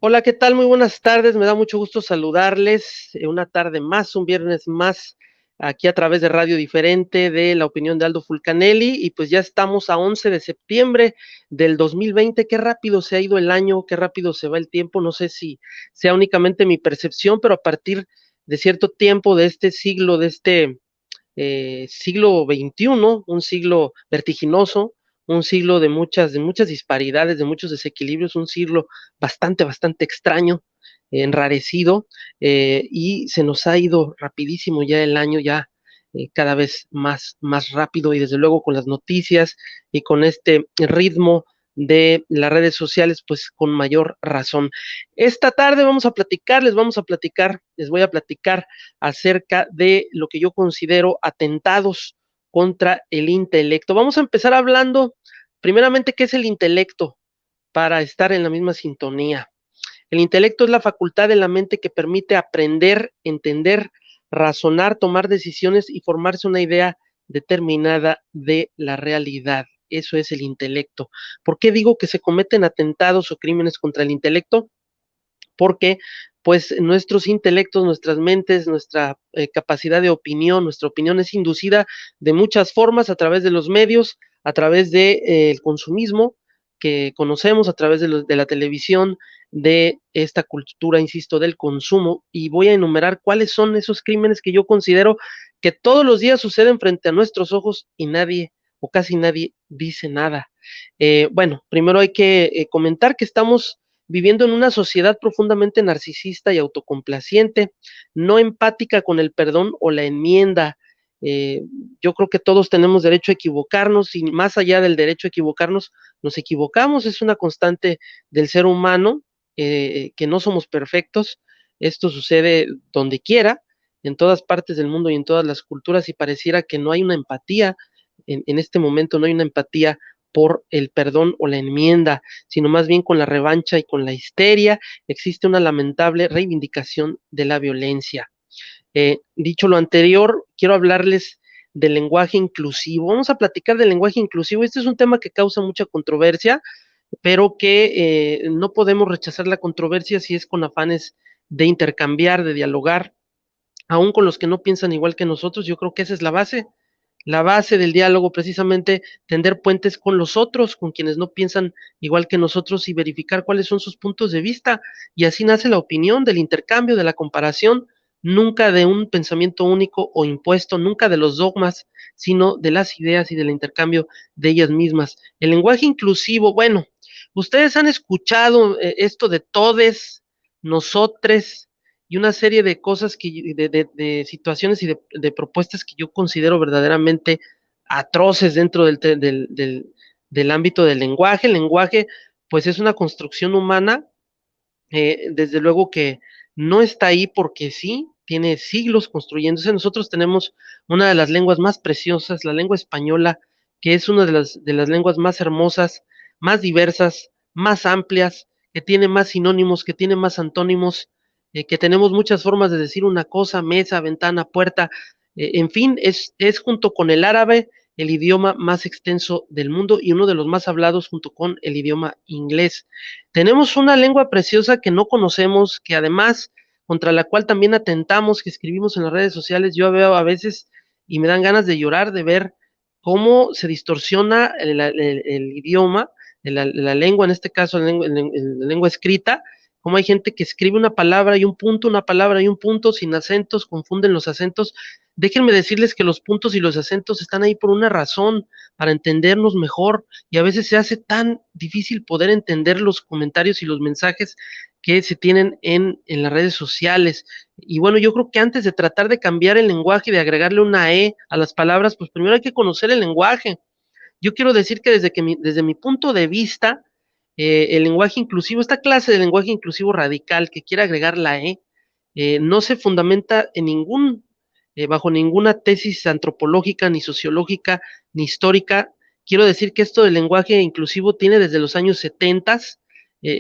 Hola, ¿qué tal? Muy buenas tardes, me da mucho gusto saludarles. Una tarde más, un viernes más, aquí a través de Radio Diferente de La Opinión de Aldo Fulcanelli, y pues ya estamos a 11 de septiembre del 2020. Qué rápido se ha ido el año, qué rápido se va el tiempo. No sé si sea únicamente mi percepción, pero a partir de cierto tiempo de este siglo, de este siglo XXI, un siglo vertiginoso, un siglo de muchas disparidades, de muchos desequilibrios, un siglo bastante extraño, enrarecido, y se nos ha ido rapidísimo ya el año, ya cada vez más rápido, y desde luego con las noticias y con este ritmo de las redes sociales, pues con mayor razón. Esta tarde les voy a platicar acerca de lo que yo considero atentados contra el intelecto. Vamos a empezar hablando primeramente qué es el intelecto para estar en la misma sintonía. El intelecto es la facultad de la mente que permite aprender, entender, razonar, tomar decisiones y formarse una idea determinada de la realidad. Eso es el intelecto. ¿Por qué digo que se cometen atentados o crímenes contra el intelecto? Porque pues nuestros intelectos, nuestras mentes, nuestra capacidad de opinión, nuestra opinión es inducida de muchas formas a través de los medios, a través del consumismo que conocemos, a través de la televisión, de esta cultura, insisto, del consumo, y voy a enumerar cuáles son esos crímenes que yo considero que todos los días suceden frente a nuestros ojos y nadie o casi nadie dice nada. Bueno, primero hay que comentar que estamos viviendo en una sociedad profundamente narcisista y autocomplaciente, no empática con el perdón o la enmienda. Eh, yo creo que todos tenemos derecho a equivocarnos y más allá del derecho a equivocarnos, nos equivocamos, es una constante del ser humano, que no somos perfectos, esto sucede donde quiera, en todas partes del mundo y en todas las culturas, y pareciera que no hay una empatía, en este momento no hay una empatía por el perdón o la enmienda, sino más bien con la revancha y con la histeria. Existe una lamentable reivindicación de la violencia. Dicho lo anterior, quiero hablarles del lenguaje inclusivo. Vamos a platicar del lenguaje inclusivo. Este es un tema que causa mucha controversia, pero que no podemos rechazar la controversia si es con afanes de intercambiar, de dialogar, aún con los que no piensan igual que nosotros. Yo creo que esa es la base del diálogo, precisamente tender puentes con los otros, con quienes no piensan igual que nosotros y verificar cuáles son sus puntos de vista. Y así nace la opinión, del intercambio, de la comparación, nunca de un pensamiento único o impuesto, nunca de los dogmas, sino de las ideas y del intercambio de ellas mismas. El lenguaje inclusivo, bueno, ustedes han escuchado esto de todes, nosotres, y una serie de cosas de situaciones y de propuestas que yo considero verdaderamente atroces dentro del ámbito del lenguaje. El lenguaje, pues, es una construcción humana, desde luego que no está ahí porque sí, tiene siglos construyéndose. Nosotros tenemos una de las lenguas más preciosas, la lengua española, que es una de las lenguas más hermosas, más diversas, más amplias, que tiene más sinónimos, que tiene más antónimos, que tenemos muchas formas de decir una cosa: mesa, ventana, puerta, en fin, es junto con el árabe el idioma más extenso del mundo y uno de los más hablados junto con el idioma inglés. Tenemos una lengua preciosa que no conocemos, que además contra la cual también atentamos, que escribimos en las redes sociales. Yo veo a veces y me dan ganas de llorar de ver cómo se distorsiona el idioma, la lengua, en este caso la lengua escrita, cómo hay gente que escribe una palabra y un punto, una palabra y un punto, sin acentos, confunden los acentos. Déjenme decirles que los puntos y los acentos están ahí por una razón, para entendernos mejor, y a veces se hace tan difícil poder entender los comentarios y los mensajes que se tienen en las redes sociales. Y bueno, yo creo que antes de tratar de cambiar el lenguaje y de agregarle una E a las palabras, pues primero hay que conocer el lenguaje. Yo quiero decir que desde mi punto de vista, el lenguaje inclusivo, esta clase de lenguaje inclusivo radical que quiere agregar la E, no se fundamenta en bajo ninguna tesis antropológica, ni sociológica, ni histórica. Quiero decir que esto del lenguaje inclusivo tiene desde los años 70,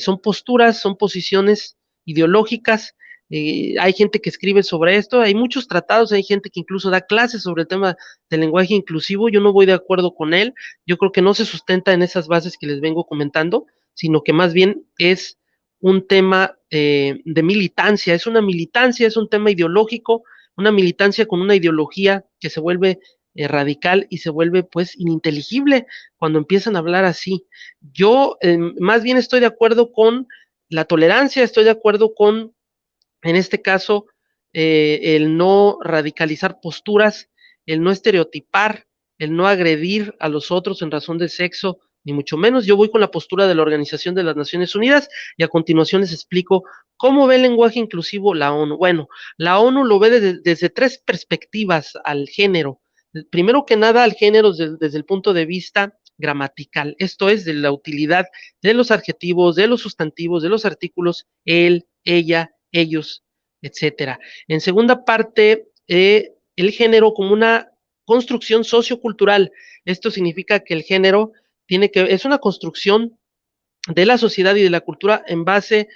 son posturas, son posiciones ideológicas. Hay gente que escribe sobre esto, hay muchos tratados, hay gente que incluso da clases sobre el tema del lenguaje inclusivo. Yo no voy de acuerdo con él, yo creo que no se sustenta en esas bases que les vengo comentando, sino que más bien es un tema de militancia, es una militancia, es un tema ideológico, una militancia con una ideología que se vuelve radical y se vuelve pues ininteligible cuando empiezan a hablar así. Yo más bien estoy de acuerdo con la tolerancia, estoy de acuerdo con, en este caso, el no radicalizar posturas, el no estereotipar, el no agredir a los otros en razón de sexo, ni mucho menos. Yo voy con la postura de la Organización de las Naciones Unidas y a continuación les explico cómo ve el lenguaje inclusivo la ONU. Bueno, la ONU lo ve desde tres perspectivas al género. Primero que nada, al género desde el punto de vista gramatical, esto es, de la utilidad de los adjetivos, de los sustantivos, de los artículos, él, ella, ellos, etcétera. En segunda parte, el género como una construcción sociocultural. Esto significa que el género es una construcción de la sociedad y de la cultura en base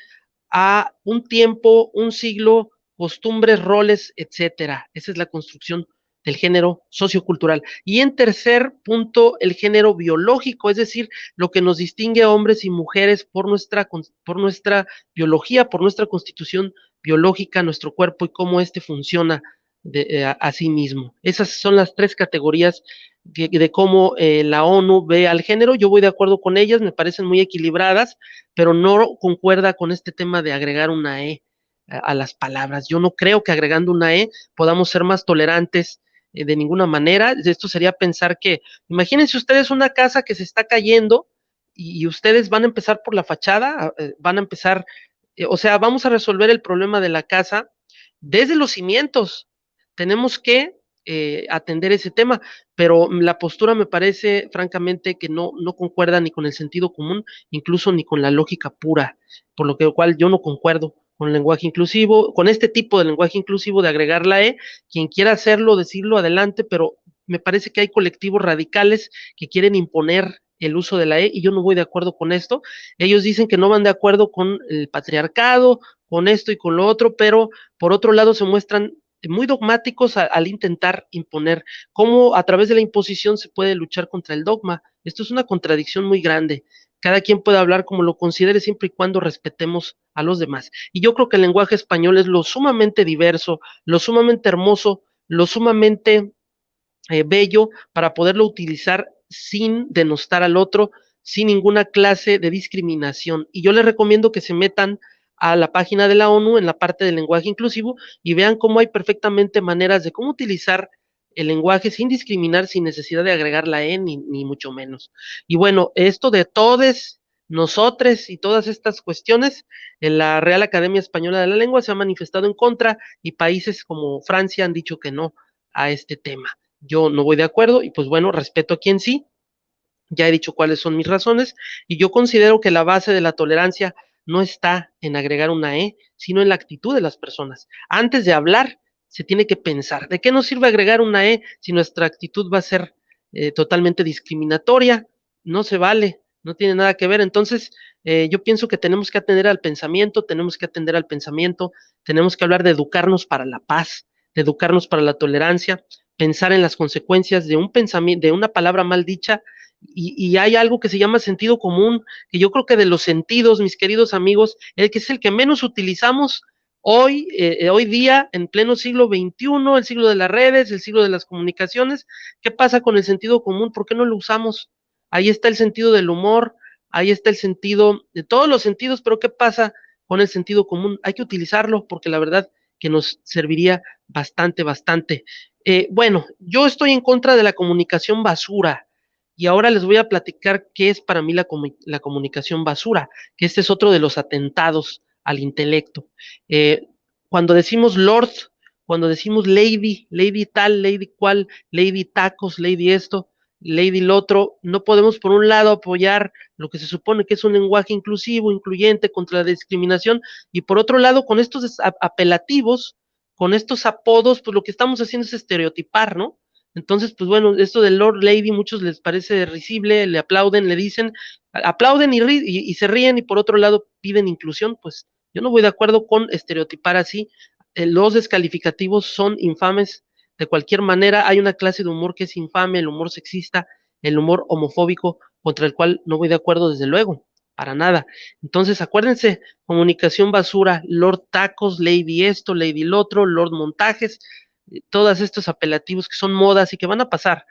a un tiempo, un siglo, costumbres, roles, etcétera. Esa es la construcción del género sociocultural. Y en tercer punto, el género biológico, es decir, lo que nos distingue a hombres y mujeres por nuestra biología, por nuestra constitución biológica, nuestro cuerpo y cómo éste funciona a sí mismo. Esas son las tres categorías de cómo la ONU ve al género. Yo voy de acuerdo con ellas, me parecen muy equilibradas, pero no concuerda con este tema de agregar una a las palabras. Yo no creo que agregando una podamos ser más tolerantes de ninguna manera. Esto sería pensar que, imagínense ustedes una casa que se está cayendo y ustedes van a empezar por la fachada, van a empezar, o sea, vamos a resolver el problema de la casa desde los cimientos. Tenemos que atender ese tema, pero la postura me parece francamente que no concuerda ni con el sentido común, incluso ni con la lógica pura, por lo cual yo no concuerdo con el lenguaje inclusivo, con este tipo de lenguaje inclusivo de agregar la quien quiera hacerlo, decirlo adelante, pero me parece que hay colectivos radicales que quieren imponer el uso de la y yo no voy de acuerdo con esto. Ellos dicen que no van de acuerdo con el patriarcado, con esto y con lo otro, pero por otro lado se muestran muy dogmáticos al intentar imponer cómo a través de la imposición se puede luchar contra el dogma. Esto es una contradicción muy grande. Cada quien puede hablar como lo considere siempre y cuando respetemos a los demás. Y yo creo que el lenguaje español es lo sumamente diverso, lo sumamente hermoso, lo sumamente bello para poderlo utilizar sin denostar al otro, sin ninguna clase de discriminación. Y yo les recomiendo que se metan a la página de la ONU en la parte del lenguaje inclusivo y vean cómo hay perfectamente maneras de cómo utilizar el lenguaje sin discriminar, sin necesidad de agregar la ni mucho menos. Y bueno, esto de todes, nosotres y todas estas cuestiones, en la Real Academia Española de la Lengua se ha manifestado en contra y países como Francia han dicho que no a este tema. Yo no voy de acuerdo y pues bueno, respeto a quien sí, ya he dicho cuáles son mis razones y yo considero que la base de la tolerancia no está en agregar una sino en la actitud de las personas. Antes de hablar, se tiene que pensar, ¿de qué nos sirve agregar una si nuestra actitud va a ser totalmente discriminatoria? No se vale, no tiene nada que ver. Entonces, yo pienso que tenemos que atender al pensamiento, tenemos que atender al pensamiento, tenemos que hablar de educarnos para la paz, de educarnos para la tolerancia, pensar en las consecuencias de un pensamiento, de una palabra mal dicha, y hay algo que se llama sentido común, que yo creo que de los sentidos, mis queridos amigos, el que es el que menos utilizamos hoy día, en pleno siglo XXI, el siglo de las redes, el siglo de las comunicaciones. ¿Qué pasa con el sentido común? ¿Por qué no lo usamos? Ahí está el sentido del humor, ahí está el sentido de todos los sentidos, pero ¿qué pasa con el sentido común? Hay que utilizarlo porque la verdad que nos serviría bastante, bastante. Bueno, yo estoy en contra de la comunicación basura. Y ahora les voy a platicar qué es para mí la comunicación basura, que este es otro de los atentados al intelecto. Eh, cuando decimos Lord, cuando decimos Lady, Lady tal, Lady cual, Lady tacos, Lady esto, Lady lo otro, no podemos por un lado apoyar lo que se supone que es un lenguaje inclusivo, incluyente, contra la discriminación, y por otro lado, con estos apelativos, con estos apodos, pues lo que estamos haciendo es estereotipar, ¿no? Entonces, pues bueno, esto del Lord Lady, muchos les parece risible, le aplauden, le dicen, aplauden y se ríen, y por otro lado piden inclusión. Pues yo no voy de acuerdo con estereotipar así. Los descalificativos son infames de cualquier manera. Hay una clase de humor que es infame, el humor sexista, el humor homofóbico, contra el cual no voy de acuerdo desde luego, para nada. Entonces, acuérdense, comunicación basura, Lord Tacos, Lady esto, Lady lo otro, Lord Montajes, todos estos apelativos que son modas y que van a pasar.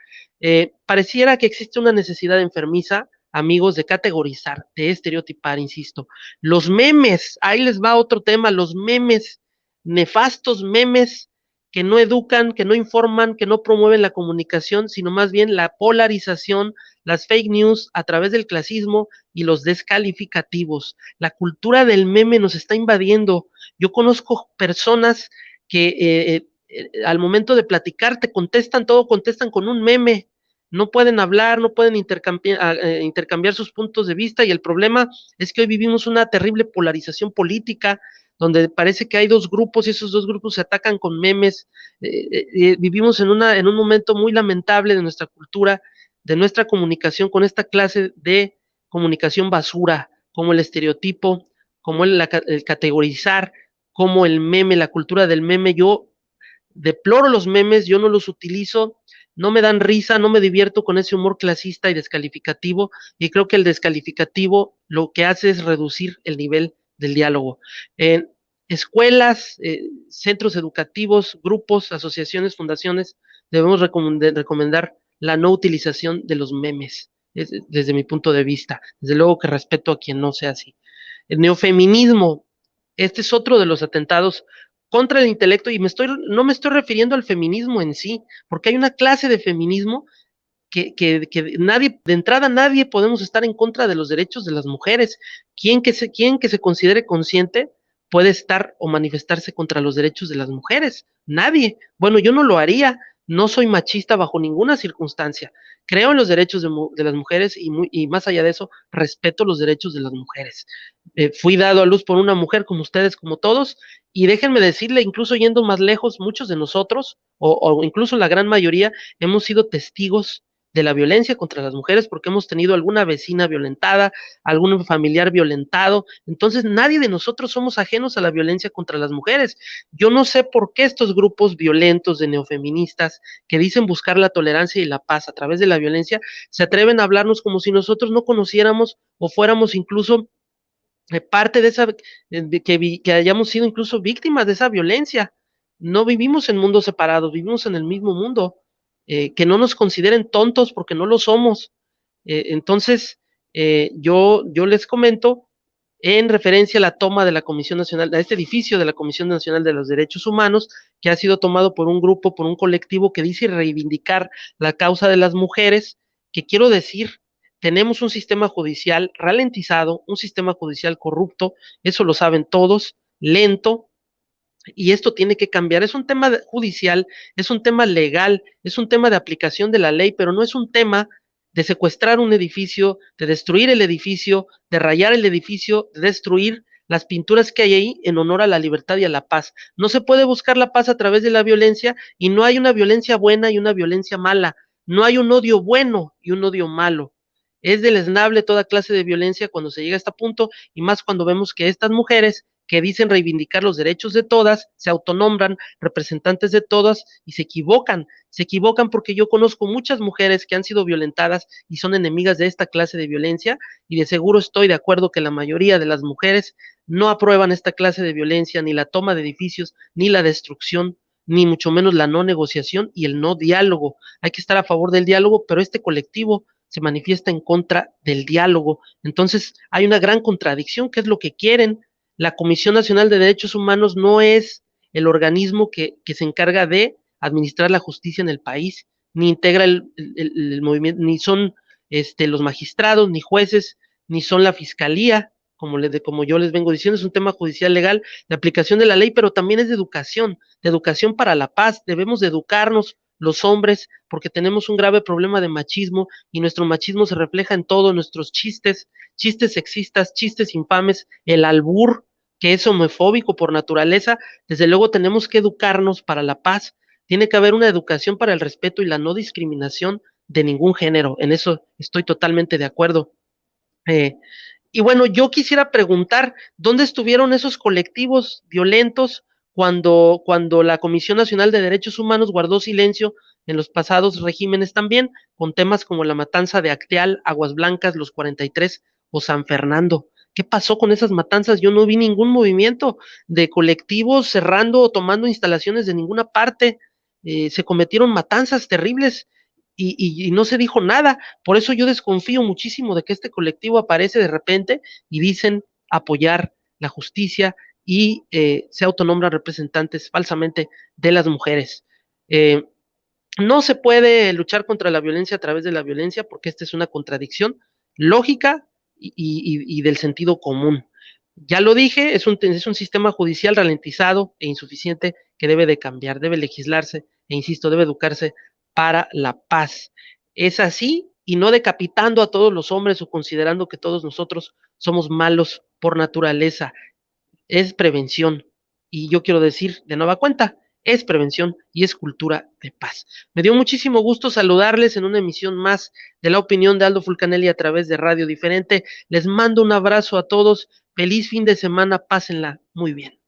Pareciera que existe una necesidad enfermiza, amigos, de categorizar, de estereotipar, insisto. Los memes, ahí les va otro tema, los memes, nefastos memes que no educan, que no informan, que no promueven la comunicación, sino más bien la polarización, las fake news a través del clasismo y los descalificativos. La cultura del meme nos está invadiendo. Yo conozco personas que al momento de platicar te contestan todo, contestan con un meme. No pueden hablar, no pueden intercambiar sus puntos de vista y el problema es que hoy vivimos una terrible polarización política donde parece que hay dos grupos y esos dos grupos se atacan con memes. Vivimos en un momento muy lamentable de nuestra cultura, de nuestra comunicación con esta clase de comunicación basura, como el estereotipo, como el categorizar, como el meme, la cultura del meme. Yo deploro los memes, yo no los utilizo, no me dan risa, no me divierto con ese humor clasista y descalificativo, y creo que el descalificativo lo que hace es reducir el nivel del diálogo. En escuelas, centros educativos, grupos, asociaciones, fundaciones, debemos recomendar la no utilización de los memes, desde mi punto de vista. Desde luego que respeto a quien no sea así. El neofeminismo, este es otro de los atentados contra el intelecto y no me estoy refiriendo al feminismo en sí, porque hay una clase de feminismo que nadie, de entrada nadie podemos estar en contra de los derechos de las mujeres. Quien que se considere consciente puede estar o manifestarse contra los derechos de las mujeres? Nadie. Bueno, yo no lo haría, no soy machista bajo ninguna circunstancia. Creo en los derechos de las mujeres y más allá de eso, respeto los derechos de las mujeres. Fui dado a luz por una mujer como ustedes, como todos, y déjenme decirle, incluso yendo más lejos, muchos de nosotros, o incluso la gran mayoría, hemos sido testigos de la violencia contra las mujeres porque hemos tenido alguna vecina violentada, algún familiar violentado. Entonces, nadie de nosotros somos ajenos a la violencia contra las mujeres. Yo no sé por qué estos grupos violentos de neofeministas que dicen buscar la tolerancia y la paz a través de la violencia se atreven a hablarnos como si nosotros no conociéramos o fuéramos incluso parte de esa, que hayamos sido incluso víctimas de esa violencia. No vivimos en mundos separados, vivimos en el mismo mundo. Que no nos consideren tontos porque no lo somos. Entonces, yo les comento en referencia a la toma de la Comisión Nacional, a este edificio de la Comisión Nacional de los Derechos Humanos, que ha sido tomado por un grupo, por un colectivo que dice reivindicar la causa de las mujeres, que quiero decir, tenemos un sistema judicial ralentizado, un sistema judicial corrupto, eso lo saben todos, lento, y esto tiene que cambiar. Es un tema judicial, es un tema legal, es un tema de aplicación de la ley, pero no es un tema de secuestrar un edificio, de destruir el edificio, de rayar el edificio, de destruir las pinturas que hay ahí en honor a la libertad y a la paz. No se puede buscar la paz a través de la violencia y no hay una violencia buena y una violencia mala. No hay un odio bueno y un odio malo. Es deleznable toda clase de violencia cuando se llega a este punto y más cuando vemos que estas mujeres que dicen reivindicar los derechos de todas, se autonombran representantes de todas y se equivocan porque yo conozco muchas mujeres que han sido violentadas y son enemigas de esta clase de violencia y de seguro estoy de acuerdo que la mayoría de las mujeres no aprueban esta clase de violencia, ni la toma de edificios, ni la destrucción, ni mucho menos la no negociación y el no diálogo. Hay que estar a favor del diálogo, pero este colectivo se manifiesta en contra del diálogo. Entonces hay una gran contradicción, ¿qué es lo que quieren? La Comisión Nacional de Derechos Humanos no es el organismo que se encarga de administrar la justicia en el país, ni integra el movimiento, ni son los magistrados, ni jueces, ni son la fiscalía, como yo les vengo diciendo, es un tema judicial legal de aplicación de la ley, pero también es de educación para la paz. Debemos de educarnos los hombres porque tenemos un grave problema de machismo y nuestro machismo se refleja en todos nuestros chistes, chistes sexistas, chistes infames, el albur, que es homofóbico por naturaleza. Desde luego tenemos que educarnos para la paz, tiene que haber una educación para el respeto y la no discriminación de ningún género, en eso estoy totalmente de acuerdo. Eh, y bueno, yo quisiera preguntar, ¿dónde estuvieron esos colectivos violentos cuando la Comisión Nacional de Derechos Humanos guardó silencio en los pasados regímenes también, con temas como la matanza de Acteal, Aguas Blancas, los 43 o San Fernando. ¿Qué pasó con esas matanzas? Yo no vi ningún movimiento de colectivos cerrando o tomando instalaciones de ninguna parte. Se cometieron matanzas terribles y no se dijo nada. Por eso yo desconfío muchísimo de que este colectivo aparece de repente y dicen apoyar la justicia y se autonombran representantes falsamente de las mujeres. Eh, no se puede luchar contra la violencia a través de la violencia porque esta es una contradicción lógica y del sentido común. Ya lo dije, es un sistema judicial ralentizado e insuficiente que debe de cambiar, debe legislarse e, insisto, debe educarse para la paz. Es así y no decapitando a todos los hombres o considerando que todos nosotros somos malos por naturaleza. Es prevención. Y yo quiero decir de nueva cuenta, es prevención y es cultura de paz. Me dio muchísimo gusto saludarles en una emisión más de La Opinión de Aldo Fulcanelli a través de Radio Diferente. Les mando un abrazo a todos. Feliz fin de semana. Pásenla muy bien.